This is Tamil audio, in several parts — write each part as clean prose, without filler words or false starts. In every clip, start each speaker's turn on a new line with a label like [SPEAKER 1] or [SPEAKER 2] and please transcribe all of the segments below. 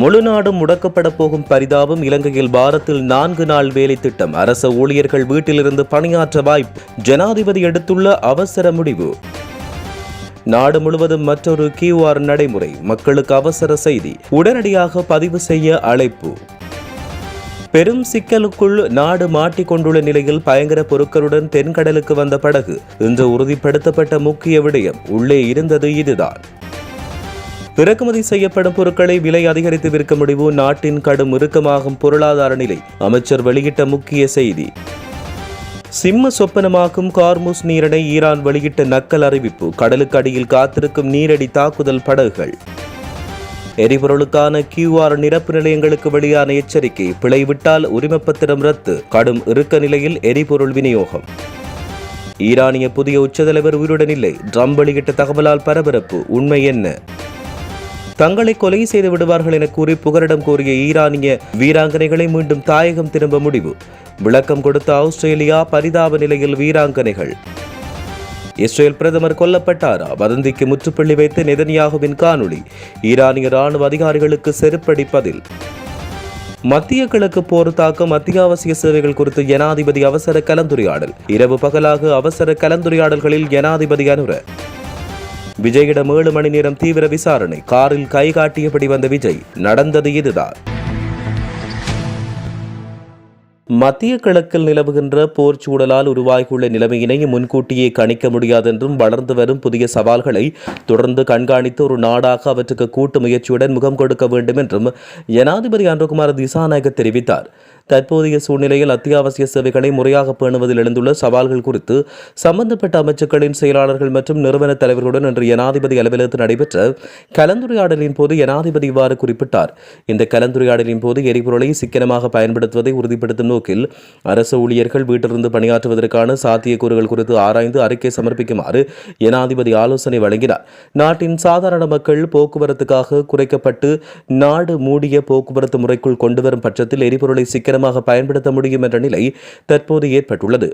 [SPEAKER 1] முழு நாடும் முடக்கப்பட போகும் பரிதாபம். இலங்கையில் வாரத்தில் 4 நாள் வேலை திட்டம். அரச ஊழியர்கள் வீட்டிலிருந்து பணியாற்ற வாய்ப்பு. ஜனாதிபதி எடுத்துள்ள அவசர முடிவு. நாடு முழுவதும் மற்றொரு QR நடைமுறை. மக்களுக்கு அவசர செய்தி. உடனடியாக பதிவு செய்ய அழைப்பு. பெரும் சிக்கலுக்குள் நாடு மாட்டிக்கொண்டுள்ள நிலையில் பயங்கர பொருட்களுடன் தென்கடலுக்கு வந்த படகு. இன்று உறுதிப்படுத்தப்பட்ட முக்கிய விடயம் உள்ளே இருந்தது இதுதான். இறக்குமதி செய்யப்படும் பொருட்களை விலை அதிகரித்து விற்க முடிவு. நாட்டின் கடும் இறுக்கமாகும் பொருளாதார நிலை. அமைச்சர் வெளியிட்ட முக்கிய செய்தி. சிம்ம சொப்பனமாக்கும் கார்முஸ் நீரிணை. ஈரான் வெளியிட்ட நக்கல் அறிவிப்பு. கடலுக்கு அடியில் காத்திருக்கும் நீரடி தாக்குதல் படகுகள். எரிபொருளுக்கான QR நிரப்பு நிலையங்களுக்கு வெளியான எச்சரிக்கை. பிழை விட்டால் உரிமப்பத்திரம் ரத்து. கடும் இறுக்க நிலையில் எரிபொருள் விநியோகம். ஈரானிய புதிய உச்சத்தலைவர் உயிருடன் இல்லை. ட்ரம்ப் வெளியிட்ட தகவலால் பரபரப்பு. உண்மை என்ன? தங்களை கொலை செய்து விடுவார்கள் என கூறி புகலிடம் கோரிய ஈரானிய வீராங்கனைகளை மீண்டும் தாயகம் திரும்ப முடிவு. விளக்கம் கொடுத்த ஆஸ்திரேலியா. பரிதாப நிலையில் வீராங்கனைகள். இஸ்ரேல் பிரதமர் கொல்லப்பட்டாரா? வதந்திக்கு முற்றுப்புள்ளி வைத்து நெதன்யாகுவின் காணொளி. ஈரானிய ராணுவ அதிகாரிகளுக்கு செருப்படி பதில். மத்திய கிழக்கு போர் தாக்கம். அத்தியாவசிய சேவைகள் குறித்து ஜனாதிபதி அவசர கலந்துரையாடல். இரவு பகலாக அவசர கலந்துரையாடல்களில் ஜனாதிபதி அனுர. விஜயிடம் 7 மணி நேரம் தீவிர விசாரணை. காரில் கை காட்டியபடி வந்த விஜய். நடந்தது இதுதான். மத்திய கிழக்கில் நிலவுகின்ற போர் சூழலால் உருவாகியுள்ள நிலைமையினை முன்கூட்டியே கணிக்க முடியாதென்றும் வளர்ந்து வரும் புதிய சவால்களை தொடர்ந்து கண்காணித்து ஒரு நாடாக அவற்றுக்கு கூட்டு முயற்சியுடன் முகம் கொடுக்க வேண்டும் என்றும் ஜனாதிபதி அனுரகுமார திசாநாயக்க தெரிவித்தார். தற்போதைய சூழ்நிலையில் அத்தியாவசிய சேவைகளை முறையாக பேணுவதில் எழுந்துள்ள சவால்கள் குறித்து சம்பந்தப்பட்ட அமைச்சுக்களின் செயலாளர்கள் மற்றும் நிறுவன தலைவர்களுடன் இன்று ஜனாதிபதி அலுவலகத்தில் நடைபெற்ற கலந்துரையாடலின் போது ஜனாதிபதி இவ்வாறு குறிப்பிட்டார். இந்த கலந்துரையாடலின் போது எரிபொருளை சிக்கனமாக பயன்படுத்துவதை உறுதிப்படுத்தும் நோக்கில் அரசு ஊழியர்கள் வீட்டிலிருந்து பணியாற்றுவதற்கான சாத்தியக்கூறுகள் குறித்து ஆராய்ந்து அறிக்கை சமர்ப்பிக்குமாறு ஜனாதிபதி ஆலோசனை வழங்கினார். நாட்டின் சாதாரண மக்கள் போக்குவரத்துக்காக குறைக்கப்பட்டு நாடு மூடிய போக்குவரத்து முறைக்குள் கொண்டுவரும் பட்சத்தில் எரிபொருளை சிக்கனமாக பயன்படுத்த முடியும் என்ற நிலை தற்போது ஏற்பட்டுள்ளது.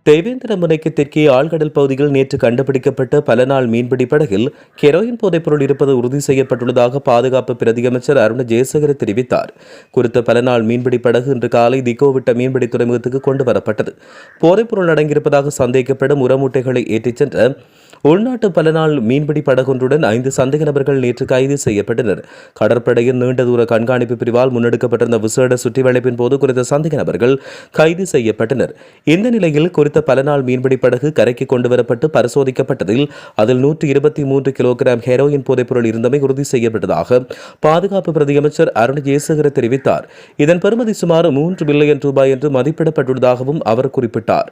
[SPEAKER 1] தேவேந்திர முனைக்கு தெற்கே ஆழ்கடல் பகுதியில் நேற்று கண்டுபிடிக்கப்பட்ட பல நாள் மீன்பிடி படகில் ஹெரோயின் போதைப்பொருள் இருப்பது உறுதி செய்யப்பட்டுள்ளதாக பாதுகாப்பு பிரதியமைச்சர் அருண் ஜெயசேகர தெரிவித்தார். குறித்த பல நாள் மீன்பிடி படகு இன்று காலை திகோவிட்ட மீன்பிடி துறைமுகத்துக்கு கொண்டு வரப்பட்டது. போதைப்பொருள் அடங்கியிருப்பதாக சந்தேகிக்கப்படும் உரமூட்டைகளை ஏற்றிச் சென்ற உள்நாட்டு பல நாள் மீன்பிடி படகொன்றுடன் 5 சந்தேக நபர்கள் நேற்று கைது செய்யப்பட்டனர். கடற்படையின் நீண்ட தூர கண்காணிப்பு பிரிவால் முன்னெடுக்கப்பட்டிருந்த விசேட சுற்றிவளைப்பின் போது குறித்த சந்தேக நபர்கள் கைது செய்யப்பட்டனர். இந்த நிலையில் குறித்த பல நாள் மீன்பிடி படகு கரைக்கு கொண்டுவரப்பட்டு பரிசோதிக்கப்பட்டதில் அதில் 123 கிலோகிராம் ஹெரோயின் போதைப்பொருள் இருந்தமை உறுதி செய்யப்பட்டதாக பாதுகாப்பு பிரதியமைச்சர் அருண் ஜெயசேகர தெரிவித்தார். இதன் பெறுமதி சுமார் 3 பில்லியன் ரூபாய் என்று மதிப்பிடப்பட்டுள்ளதாகவும் அவர் குறிப்பிட்டார்.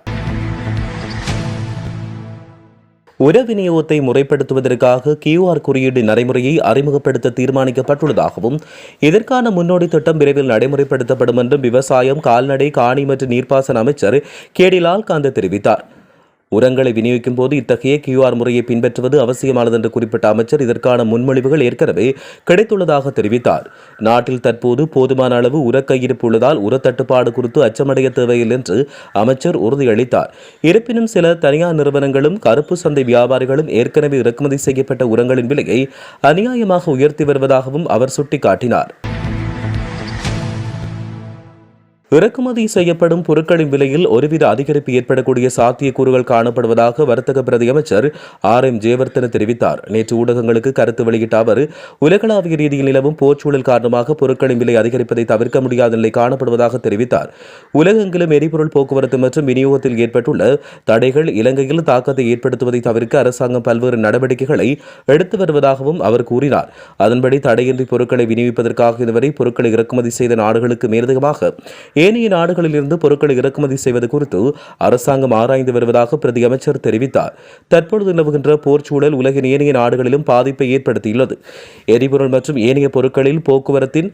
[SPEAKER 1] உர விநியோகத்தை முறைப்படுத்துவதற்காக QR குறியீடு நடைமுறையை அறிமுகப்படுத்த தீர்மானிக்கப்பட்டுள்ளதாகவும் இதற்கான முன்னோடி திட்டம் விரைவில் நடைமுறைப்படுத்தப்படும் என்றும் விவசாயம், கால்நடை, காணி மற்றும் நீர்ப்பாசன அமைச்சர் கேடி லால்காந்த் தெரிவித்தார். உரங்களை விநியோகிக்கும் போது இத்தகைய QR முறையை பின்பற்றுவது அவசியமானது என்று குறிப்பிட்ட அமைச்சர் இதற்கான முன்மொழிவுகள் ஏற்கனவே கிடைத்துள்ளதாக தெரிவித்தார். நாட்டில் தற்போது போதுமான அளவு உர கையிருப்பு உள்ளதால் உர தட்டுப்பாடு குறித்து அச்சமடைய தேவையில்லை என்று அமைச்சர் உறுதியளித்தார். இருப்பினும் சில தனியார் நிறுவனங்களும் கருப்பு சந்தை வியாபாரிகளும் ஏற்கனவே இறக்குமதி செய்யப்பட்ட உரங்களின் விலையை அநியாயமாக உயர்த்தி வருவதாகவும் அவர் சுட்டிக்காட்டினார். இறக்குமதி செய்யப்படும் பொருட்களின் விலையில் ஒருவித அதிகரிப்பு ஏற்படக்கூடிய சாத்தியக்கூறுகள் காணப்படுவதாக வர்த்தக பிரதி அமைச்சர் RM ஜெயவர்தன தெரிவித்தார். நேற்று ஊடகங்களுக்கு கருத்து வெளியிட்ட அவர் உலகளாவிய ரீதியில் நிலவும் போர்ச்சூழல் காரணமாக பொருட்களின் விலை அதிகரிப்பதை தவிர்க்க முடியாத நிலை காணப்படுவதாக தெரிவித்தார். உலகெங்கிலும் எரிபொருள் போக்குவரத்து மற்றும் விநியோகத்தில் ஏற்பட்டுள்ள தடைகள் இலங்கையில் தாக்கத்தை ஏற்படுத்துவதை தவிர்க்க அரசாங்கம் பல்வேறு நடவடிக்கைகளை எடுத்து வருவதாகவும் அவர் கூறினார். அதன்படி தடையின்றி பொருட்களை விநியோகிப்பதற்காக இதுவரை பொருட்களை இறக்குமதி செய்த நாடுகளுக்கு மேலதிகமாக ஏனைய நாடுகளில் இருந்து பொருட்களை இறக்குமதி செய்வது குறித்து அரசாங்கம் ஆராய்ந்து வருவதாக பிரதி அமைச்சர் தெரிவித்தார். தற்பொழுது நிலவுகின்ற போர்ச்சூழல் உலகின் ஏனைய நாடுகளிலும் பாதிப்பை ஏற்படுத்தியுள்ளது. எரிபொருள் மற்றும் ஏனைய பொருட்களில் போக்குவரத்தின்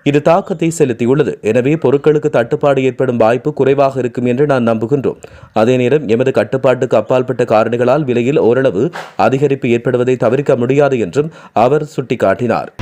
[SPEAKER 1] இது தாக்கத்தை செலுத்தியுள்ளது. எனவே பொருட்களுக்கு தட்டுப்பாடு ஏற்படும் வாய்ப்பு குறைவாக இருக்கும் என்று நான் நம்புகின்றோம். அதே நேரம் எமது கட்டுப்பாட்டுக்கு அப்பாற்பட்ட காரணிகளால் விலையில் ஓரளவு அதிகரிப்பு ஏற்படுவதை தவிர்க்க முடியாது என்றும் அவர் சுட்டிக்காட்டினார்.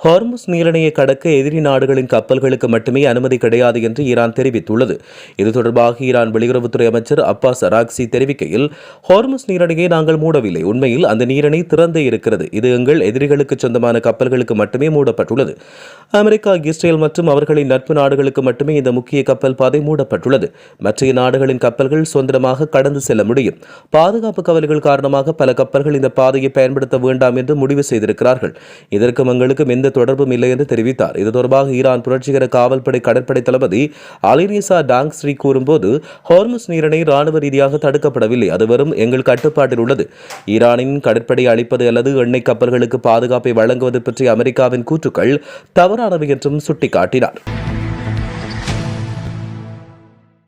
[SPEAKER 1] ஹார்முஸ் நீரிணையை கடக்க எதிரி நாடுகளின் கப்பல்களுக்கு மட்டுமே அனுமதி கிடையாது என்று ஈரான் தெரிவித்துள்ளது. இது தொடர்பாக ஈரான் வெளியுறவுத்துறை அமைச்சர் அப்பாஸ் அராக்சி தெரிவிக்கையில், ஹார்முஸ் நீரிணையை நாங்கள் மூடவில்லை. உண்மையில் அந்த நீரிணை திறந்தே இருக்கிறது. இது எங்கள் எதிரிகளுக்கு சொந்தமான கப்பல்களுக்கு மட்டுமே மூடப்பட்டுள்ளது. அமெரிக்கா, இஸ்ரேல் மற்றும் அவர்களின் நட்பு நாடுகளுக்கு மட்டுமே இந்த முக்கிய கப்பல் பாதை மூடப்பட்டுள்ளது. மற்ற நாடுகளின் கப்பல்கள் சுதந்திரமாக கடந்து செல்ல முடியும். பாதுகாப்பு கவலைகள் காரணமாக பல கப்பல்கள் இந்த பாதையை பயன்படுத்த வேண்டாம் என்று முடிவு செய்திருக்கிறார்கள். இதற்கும் எங்களுக்கும் எந்த தொடர்பும் இல்லை என்று தெரிவித்தார். இது தொடர்பாக ஈரான் புரட்சிகர காவல்படை கடற்படை தளபதி அலினிசா டாங்ஸ்ரி கூறும்போது, ஹார்முஸ் நீரிணை ராணுவ ரீதியாக தடுக்கப்படவில்லை. அது வெறும் எங்கள் கட்டுப்பாட்டில் உள்ளது. ஈரானின் கடற்படை அளிப்பது அல்லது எண்ணெய் கப்பல்களுக்கு பாதுகாப்பை வழங்குவது பற்றி அமெரிக்காவின் கூற்றுக்கள் தவறானவை என்றும் சுட்டிக்காட்டினார்.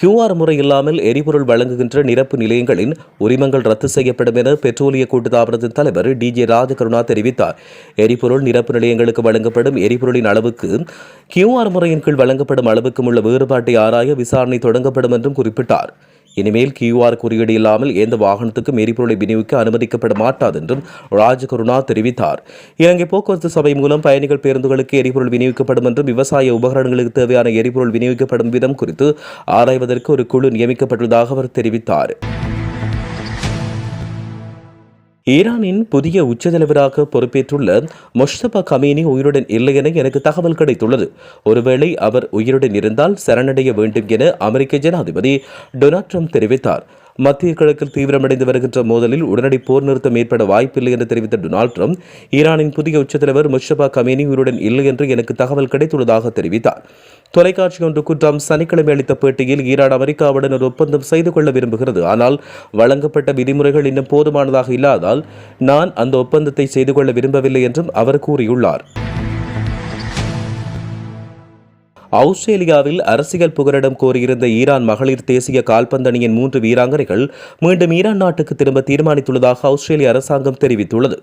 [SPEAKER 1] QR முறை இல்லாமல் எரிபொருள் வழங்குகின்ற நிரப்பு நிலையங்களின் உரிமங்கள் ரத்து செய்யப்படும் என பெட்ரோலிய கூட்டுத்தாபனத்தின் தலைவர் DJ ராஜகருணா தெரிவித்தார். எரிபொருள் நிரப்பு நிலையங்களுக்கு வழங்கப்படும் எரிபொருளின் அளவுக்கு QR முறையின் கீழ் வழங்கப்படும் அளவுக்கும் உள்ள வேறுபாட்டை ஆராய விசாரணை தொடங்கப்படும் என்றும் குறிப்பிட்டார். இனிமேல் QR குறியீடு இல்லாமல் எந்த வாகனத்துக்கும் எரிபொருளை விநியோகிக்க அனுமதிக்கப்பட மாட்டாது என்றும் ராஜகருணா தெரிவித்தார். இலங்கை போக்குவரத்து சபை மூலம் பயணிகள் பேருந்துகளுக்கு எரிபொருள் விநியோகிக்கப்படும் என்றும் விவசாய உபகரணங்களுக்கு தேவையான எரிபொருள் விநியோகிக்கப்படும் விதம் குறித்து ஆராய்வதற்கு ஒரு குழு நியமிக்கப்பட்டுள்ளதாக அவர் தெரிவித்தார். ஈரானின் புதிய உச்சத்தலைவராக பொறுப்பேற்றுள்ள முஸ்தபா கமீனி உயிருடன் இல்லை என எனக்கு தகவல் கிடைத்துள்ளது. ஒருவேளை அவர் உயிருடன் இருந்தால் சரணடைய வேண்டும் என அமெரிக்க ஜனாதிபதி டொனால்ட் ட்ரம்ப் தெரிவித்தார். மத்திய கிழக்கில் தீவிரமடைந்து வருகின்ற மோதலில் உடனடி போர் நிறுத்தம் ஏற்பட வாய்ப்பில்லை என்று தெரிவித்த டொனால்ட் ட்ரம்ப், ஈரானின் புதிய உச்சத்தலைவர் முஸ்தபா கமீனி உயிருடன் இல்லை என்று எனக்கு தகவல் கிடைத்துள்ளதாக தெரிவித்தார். தொலைக்காட்சி ஒன்றுக்கு ட்ரம்ப் சனிக்கிழமை அளித்த பேட்டியில், ஈரான் அமெரிக்காவுடன் ஒரு ஒப்பந்தம் செய்து கொள்ள விரும்புகிறது, ஆனால் வழங்கப்பட்ட விதிமுறைகள் இன்னும் போதுமானதாக இல்லாதால் நான் அந்த ஒப்பந்தத்தை செய்து கொள்ள விரும்பவில்லை என்றும் அவர் கூறியுள்ளார். ஆஸ்திரேலியாவில் அரசியல் புகலிடம் கோரியிருந்த ஈரான் மகளிர் தேசிய கால்பந்து அணியின் 3 வீராங்கனைகள் மீண்டும் ஈரான் நாட்டுக்கு திரும்ப தீர்மானித்துள்ளதாக ஆஸ்திரேலிய அரசாங்கம் தெரிவித்துள்ளது.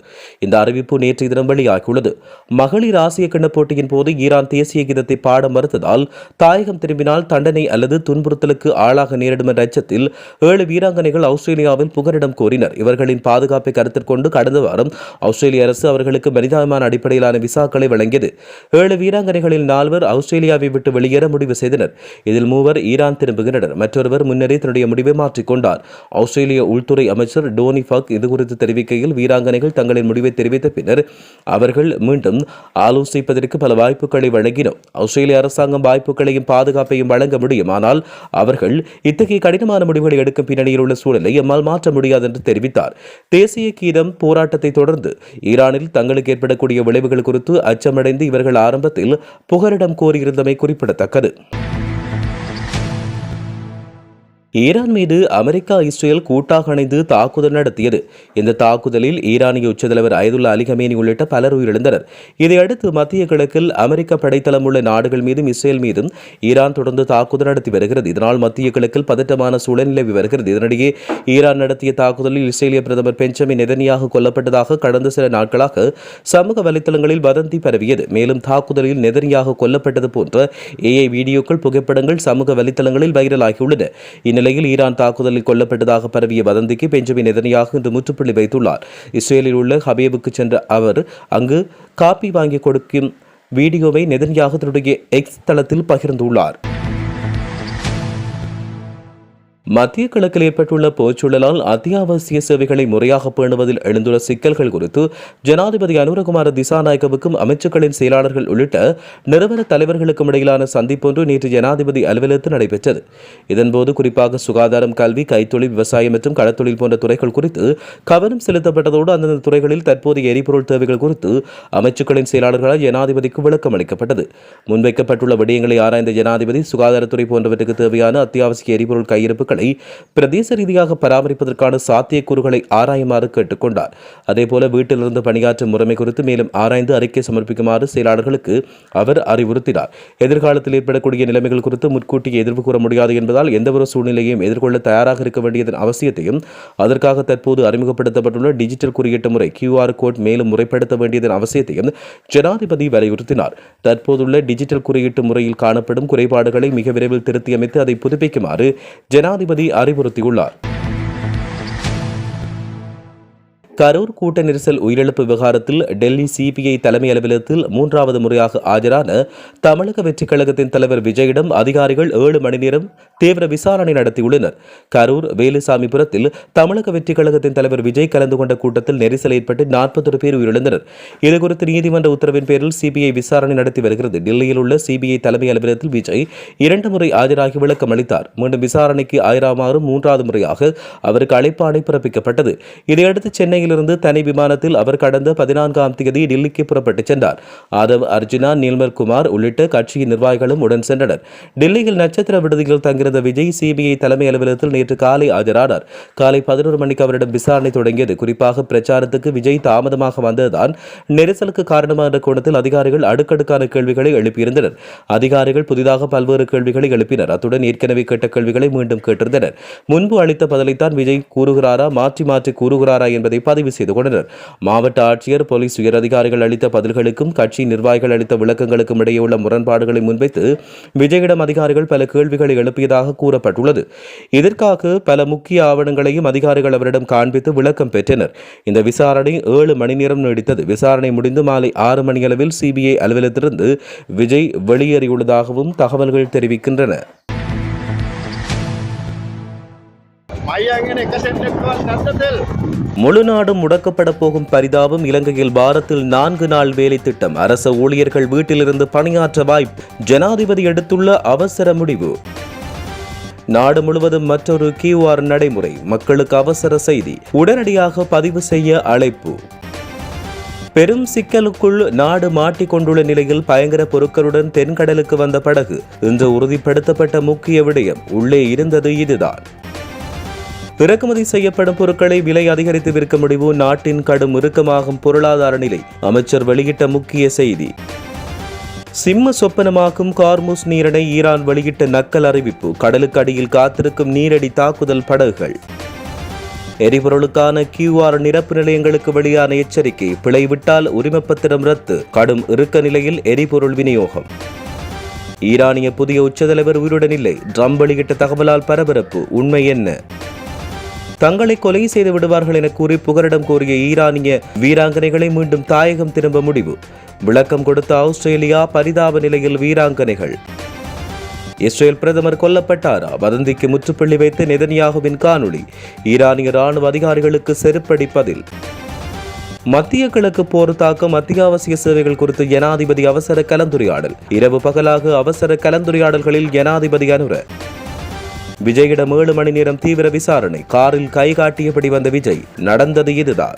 [SPEAKER 1] இந்த அறிவிப்பு நேற்றைய தினம் வெளியாகியுள்ளது. மகளிர் ஆசிய கிண்ண போட்டியின் போது ஈரான் தேசிய கீதத்தை பாட மறுத்ததால் தாயகம் திரும்பினால் தண்டனை அல்லது துன்புறுத்தலுக்கு ஆளாக நேரிடும் என்ற அச்சத்தில் 7 வீராங்கனைகள் ஆஸ்திரேலியாவில் புகலிடம் கோரினர். இவர்களின் பாதுகாப்பை கருத்தில் கொண்டு கடந்த வாரம் ஆஸ்திரேலிய அரசு அவர்களுக்கு மனிதாபிமான அடிப்படையிலான விசாக்களை வழங்கியது. 7 வீராங்கனைகளில் 4 ஆஸ்திரேலியாவை விட்டு வெளியேற முடிவு செய்தனர். இதில் 3 ஈரான் திரும்புகின்றனர். மற்றொருவர் முன்னரே தன்னுடைய முடிவை மாற்றிக்கொண்டார். ஆஸ்திரேலிய உள்துறை அமைச்சர் டோனி ஃபக் இதுகுறித்து தெரிவிக்கையில், வீராங்கனைகள் தங்களின் முடிவை தெரிவித்த பின்னர் அவர்கள் மீண்டும் ஆலோசிப்பதற்கு பல வாய்ப்புகளை வழங்கினோம். ஆஸ்திரேலிய அரசாங்கம் வாய்ப்புகளையும் பாதுகாப்பையும் வழங்க முடியும், ஆனால் அவர்கள் இத்தகைய கடினமான முடிவுகளை எடுக்கும் பின்னணியில் உள்ள சூழலை எம்மால் மாற்ற முடியாது என்று தெரிவித்தார். தேசிய கீதம் போராட்டத்தை தொடர்ந்து ஈரானில் தங்களுக்கு ஏற்படக்கூடிய விளைவுகள் குறித்து அச்சமடைந்து இவர்கள் ஆரம்பத்தில் புகலிடம் கோரியிருந்தமை குறிப்பிடத்தக்கது. ஈரான் மீது அமெரிக்கா, இஸ்ரேல் கூட்டாக இணைந்து தாக்குதல் நடத்தியது. இந்த தாக்குதலில் ஈரானிய உச்சத்தலைவர் அயதுல்லா அலி கமேனி உள்ளிட்ட பலர் உயிரிழந்தனர். இதையடுத்து மத்திய கிழக்கில் அமெரிக்க படைத்தளம் உள்ள நாடுகள் மீதும் இஸ்ரேல் மீதும் ஈரான் தொடர்ந்து தாக்குதல் நடத்தி வருகிறது. இதனால் மத்திய கிழக்கில் பதட்டமான சூழல் நிலவி வருகிறது. இதனிடையே ஈரான் நடத்திய தாக்குதலில் இஸ்ரேலிய பிரதமர் பெஞ்சமின் நெதன்யாகு கொல்லப்பட்டதாக கடந்த சில நாட்களாக சமூக வலைதளங்களில் வதந்தி பரவியது. மேலும் தாக்குதலில் நெதன்யாகு கொல்லப்பட்டது போன்ற AI வீடியோக்கள், புகைப்படங்கள் சமூக வலைதளங்களில் வைரலாகியுள்ளன. இந்நிலையில் ஈரான் தாக்குதலில் கொல்லப்பட்டதாக பரவிய வதந்திக்கு பெஞ்சமின் நெதன்யாகு இன்று முற்றுப்புள்ளி வைத்துள்ளார். இஸ்ரேலில் உள்ள ஹபேபுக்கு சென்ற அவர் அங்கு காப்பி வாங்கி கொடுக்கும் வீடியோவை நெதன்யாகு தன்னுடைய எக்ஸ் தளத்தில் பகிர்ந்துள்ளார். மத்திய கிழக்கில் ஏற்பட்டுள்ள போர்ச்சூழலால் அத்தியாவசிய சேவைகளை முறையாக பேணுவதில் எழுந்துள்ள சிக்கல்கள் குறித்து ஜனாதிபதி அனுரகுமார திசாநாயக்கவுக்கும் அமைச்சர்களின் செயலாளர்கள் உள்ளிட்ட நிறுவன தலைவர்களுக்கும் இடையிலான சந்திப்பொன்று நேற்று ஜனாதிபதி அலுவலகத்தில் நடைபெற்றது. இதன்போது குறிப்பாக சுகாதாரம், கல்வி, கைத்தொழில், விவசாயம் மற்றும் கடற்தொழில் போன்ற துறைகள் குறித்து கவனம் செலுத்தப்பட்டதோடு அந்தந்த துறைகளில் தற்போதைய எரிபொருள் தேவைகள் குறித்து அமைச்சர்களின் செயலாளர்களால் ஜனாதிபதிக்கு விளக்கம் அளிக்கப்பட்டது. முன்வைக்கப்பட்டுள்ள விடயங்களை ஆராய்ந்த ஜனாதிபதி சுகாதாரத்துறை போன்றவற்றுக்கு தேவையான அத்தியாவசிய எரிபொருள் கையிருப்புகள் பிரதேச ரீதியாக பராமரிப்பதற்கான சாத்தியக்கூறுகளை ஆராயுமாறு கேட்டுக்கொண்டார். அதேபோல வீட்டிலிருந்து பணியாற்றும் முறைமை குறித்து மேலும் ஆராய்ந்து அறிக்கை சமர்ப்பிக்குமாறு செயலாளர்களுக்கு அவர் அறிவுறுத்தினார். எதிர்காலத்தில் ஏற்படக்கூடிய நிலைமைகள் குறித்து முன்கூட்டியே எதிர்ப்பு கூற முடியாது என்பதால் எந்தவொரு சூழ்நிலையையும் எதிர்கொள்ள தயாராக இருக்க வேண்டியதன் அவசியத்தையும், அதற்காக தற்போது அறிமுகப்படுத்தப்பட்டுள்ள டிஜிட்டல் குறியீட்டு முறை QR கோட் மேலும் முறைப்படுத்த வேண்டியதன் அவசியத்தையும் ஜனாதிபதி வலியுறுத்தினார். தற்போதுள்ள டிஜிட்டல் குறியீட்டு முறையில் காணப்படும் குறைபாடுகளை மிக விரைவில் திருத்தியமைத்து அதை புதுப்பிக்குமாறு ஜனாதிபதி அறிவுறுத்தியுள்ளார். கரூர் கூட்ட நெரிசல் உயிரிழப்பு விவகாரத்தில் டெல்லி சிபிஐ தலைமை அலுவலகத்தில் 3வது முறையாக ஆஜரான தமிழக வெற்றிக் கழகத்தின் தலைவர் விஜயிடம் அதிகாரிகள் 7 மணி நேரம் தீவிர விசாரணை நடத்தியுள்ளனர். கரூர் வேலுசாமிபுரத்தில் தமிழக வெற்றிக் கழகத்தின் தலைவர் விஜய் கலந்து கொண்ட கூட்டத்தில் நெரிசல் ஏற்பட்டு 41 பேர் உயிரிழந்தனர். இதுகுறித்து நீதிமன்ற உத்தரவின் பேரில் சிபிஐ விசாரணை நடத்தி வருகிறது. டெல்லியில் உள்ள சிபிஐ தலைமை அலுவலகத்தில் விஜய் 2 முறை ஆஜராகி விளக்கம் அளித்தார். மீண்டும் விசாரணைக்கு ஆஜராகுமாறு 3வது முறையாக அவருக்கு அழைப்பாணை பிறப்பிக்கப்பட்டது. இதையடுத்து சென்னை இருந்து தனி விமானத்தில் அவர் கடந்த 14ஆம் தேதி டெல்லிக்கு புறப்பட்டுச் சென்றார். ஆதவ் அர்ஜுனா, நீல்மர் குமார் உள்ளிட்ட கட்சியின் நிர்வாகிகளும் உடன் சென்றனர். டெல்லியில் நட்சத்திர விடுதியில் தங்கியிருந்த விஜய் சிபிஐ தலைமை அலுவலகத்தில் நேற்று காலை ஆஜரானார். காலை 11 மணிக்கு அவரிடம் விசாரணை தொடங்கியது. குறிப்பாக பிரச்சாரத்துக்கு விஜய் தாமதமாக வந்ததுதான் நெரிசலுக்கு காரணமாக என்ற கோணத்தில் அதிகாரிகள் அடுக்கடுக்கான கேள்விகளை எழுப்பியிருந்தனர். அதிகாரிகள் புதிதாக பல்வேறு கேள்விகளை எழுப்பினர். அத்துடன் ஏற்கனவே கேட்ட கேள்விகளை மீண்டும் கேட்டிருந்தனர். முன்பு அளித்த பதிலைத்தான் விஜய் கூறுகிறாரா, மாற்றி மாற்றி கூறுகிறாரா என்பதை பதிவு செய்து கொண்டனர். மாவட்ட ஆட்சியர், போலீஸ் உயரதிகாரிகள் அளித்த பதில்களுக்கும் கட்சி நிர்வாகிகள் அளித்த விளக்கங்களுக்கும் இடையே உள்ள முரண்பாடுகளை முன்வைத்து விஜயிடம் அதிகாரிகள் பல கேள்விகளை எழுப்பியதாக கூறப்பட்டுள்ளது. இதற்காக பல முக்கிய ஆவணங்களையும் அதிகாரிகள் அவரிடம் காண்பித்து விளக்கம் பெற்றனர். இந்த விசாரணை 7 மணி நேரம் நீடித்தது. விசாரணை முடிந்து மாலை 6 மணியளவில் சிபிஐ அலுவலகத்திலிருந்து விஜய் வெளியேறியுள்ளதாகவும் தகவல்கள் தெரிவிக்கின்றன. முழு நாடும் முடக்கப்பட போகும் பரிதாபம். இலங்கையில் வாரத்தில் 4 நாள் வேலை திட்டம். அரச ஊழியர்கள் வீட்டிலிருந்து பணியாற்ற வாய்ப்பு. ஜனாதிபதி எடுத்துள்ள அவசர முடிவு. நாடு முழுவதும் மற்றொரு QR நடைமுறை. மக்களுக்கு அவசர செய்தி. உடனடியாக பதிவு செய்ய அழைப்பு. பெரும் சிக்கலுக்குள் நாடு மாட்டிக்கொண்டுள்ள நிலையில் பயங்கர பொருட்களுடன் தென்கடலுக்கு வந்த படகு. இன்று உறுதிப்படுத்தப்பட்ட முக்கிய விடயம் உள்ளே இருந்தது இதுதான். இறக்குமதி செய்யப்படும் பொருட்களை விலை அதிகரித்து விற்க முடிவு. நாட்டின் கடும் இறுக்கமாகும் பொருளாதார நிலை. அமைச்சர் வெளியிட்ட முக்கிய செய்தி. சிம்ம சொப்பனமாக்கும் கார்முஸ் நீரிணை. ஈரான் வெளியிட்ட நக்கல் அறிவிப்பு. கடலுக்கு அடியில் காத்திருக்கும் நீரடி தாக்குதல் படகுகள். எரிபொருளுக்கான QR நிரப்பு நிலையங்களுக்கு வெளியான எச்சரிக்கை. பிழை விட்டால் உரிமப்பத்திரம் ரத்து. கடும் இறுக்க நிலையில் எரிபொருள் விநியோகம். ஈரானிய புதிய உச்சத்தலைவர் உயிருடன் இல்லை. ட்ரம்ப் வெளியிட்ட தகவலால் பரபரப்பு. உண்மை என்ன? தங்களை கொலை செய்து விடுவார்கள் என கூறி புகலிடம் கோரிய ஈரானிய வீராங்கனைகளை மீண்டும் தாயகம் திரும்ப முடிவு. விளக்கம் கொடுத்த ஆஸ்திரேலியா. பரிதாப நிலையில் வீராங்கனைகள். இஸ்ரேல் பிரதமர் கொல்லப்பட்டாரா? வதந்திக்கு முற்றுப்புள்ளி வைத்து நெதன்யாகுவின் காணொளி. ஈரானிய ராணுவ அதிகாரிகளுக்கு செருப்படி பதில். மத்திய கிழக்கு போர் தாக்கம். அத்தியாவசிய சேவைகள் குறித்து ஜனாதிபதி அவசர கலந்துரையாடல். இரவு பகலாக அவசர கலந்துரையாடல்களில் ஜனாதிபதி அனுர. விஜயிடம் 7 மணி நேரம் தீவிர விசாரணை. காரில் கை காட்டியபடி வந்த விஜய். நடந்தது இதுதான்.